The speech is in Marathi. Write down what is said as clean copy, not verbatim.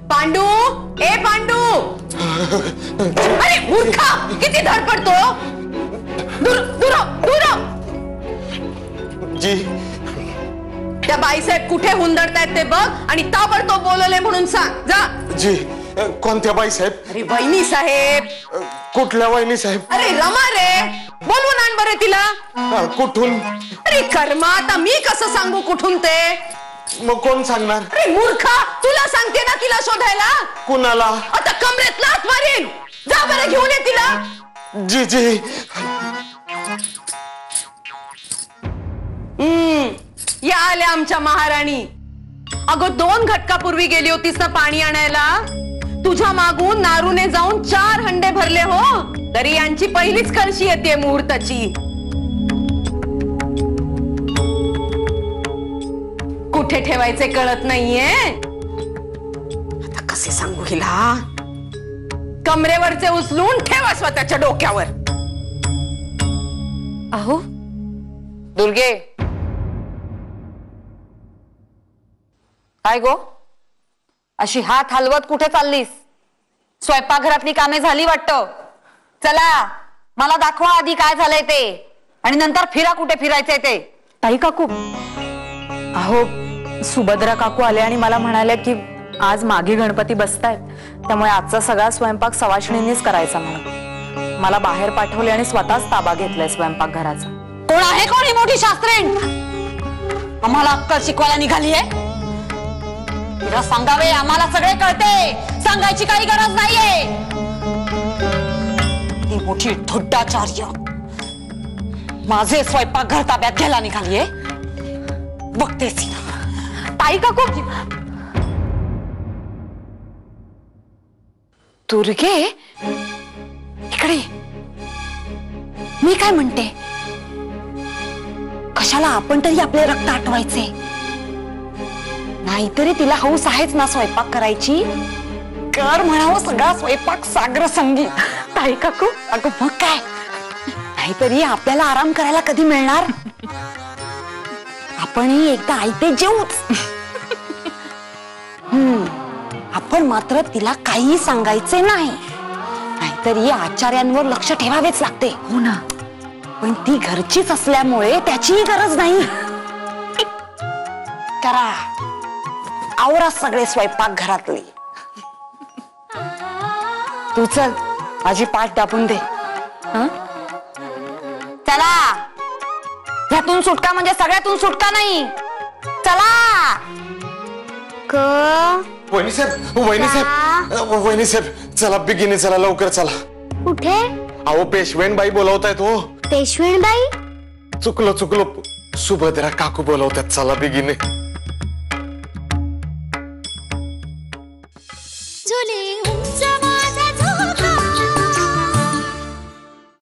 पांडू, ए पांडू, अरे मूर्खा, किती धडपडतो? दूर दूर दूर. जी. त्या बाईसाहेब कुठे हुंदडतायत ते बघ आणि ताबडतोब बोलवले म्हणून सांग. जा. जी. कोणत्या बाईसाहेब? अरे वहिनी साहेब. कुठल्या वहिनी साहेब? अरे रमा रे, बोलवून आण बरे तिला. कुठून? अरे कर्मा, आता मी कसं सांगू कुठून ते? मग कोण सांगणार? अरे मूर्खा, तुला सांगते ना तिला शोधायला. कुणाला? आता कमरेत लाथ मारीन. जा बरं घेऊन ये तिला. जी जी. या आल्या आमच्या महाराणी. अगं 2 घटकापूर्वी गेली होतीस ना पाणी आणायला. तुझ्या मागून नारूने जाऊन 4 हंडे भरले हो. तरी यांची पहिलीच कळशी येते मुहूर्ताची. कुठे ठेवायचे कळत नाहीये. आता कसे सांगू हिला? कमरेवरचे उचलून ठेवा स्वतःच्या डोक्यावर. अहो दुर्गे, काय गो, अशी हात हलवत कुठे चाललीस? स्वयंपाकघरातली कामे झाली वाटतं. चला मला दाखवा आधी काय झालंय ते, आणि नंतर फिरा कुठे फिरायचंय ते. ताई काकू, अहो सुभद्रा काकू आले आणि मला म्हणाले की आज मागे गणपती बसतायत, त्यामुळे आजचा सगळा स्वयंपाक सवाष्णींनीच करायचा म्हणून मला बाहेर पाठवले आणि स्वतःच ताबा घेतलाय स्वयंपाकघराचा. कोण आहे कोण ही मोठी शास्त्रीण? आम्हाला अक्कल शिकवायला निघालीये? तिला सांगावे, आम्हाला सगळे कळते, सांगायची काही गरज नाहीये. ती मोठी धोड्डाचार्य माझे स्वयंपाकघर ताब्यात घ्यायला निघालीये. बघतेस ताई काकू. दुर्गे, इकडे. मी काय म्हणते, कशाला आपण तरी आपले रक्त आटवायचे? नाहीतरी तिला हौस आहेच ना स्वयंपाक करायची. कर म्हणावं सगळा स्वयंपाक सागर संगीत. ताई काकू, अगं मग काय, नाहीतरी आपल्याला आराम करायला कधी मिळणार? आपणही एकदा आयते जेवूच. आपण मात्र तिला काही सांगायचे नाही, नाहीतरी आचार्यांवर लक्ष ठेवावेच लागते. हो ना. पण ती घरचीच असल्यामुळे त्याचीही गरज नाही. करा, आवरा सगळे स्वयंपाक घरातले. तू चल, माझी पाठ दाबून दे. चला, ह्यातून सुटका म्हणजे सगळ्यातून सुटका नाही. चला. वहिनी साहेब, वहिनी साहेब, वहिनी साहेब, चला बिगिनी, चला लवकर चला. कुठे? अहो पेशवेणबाई बोलवतायत हो. पेशवेणबाई? चुकलो चुकलो, सुभद्रा काकू बोलवतात, चला बिगिनी. झुले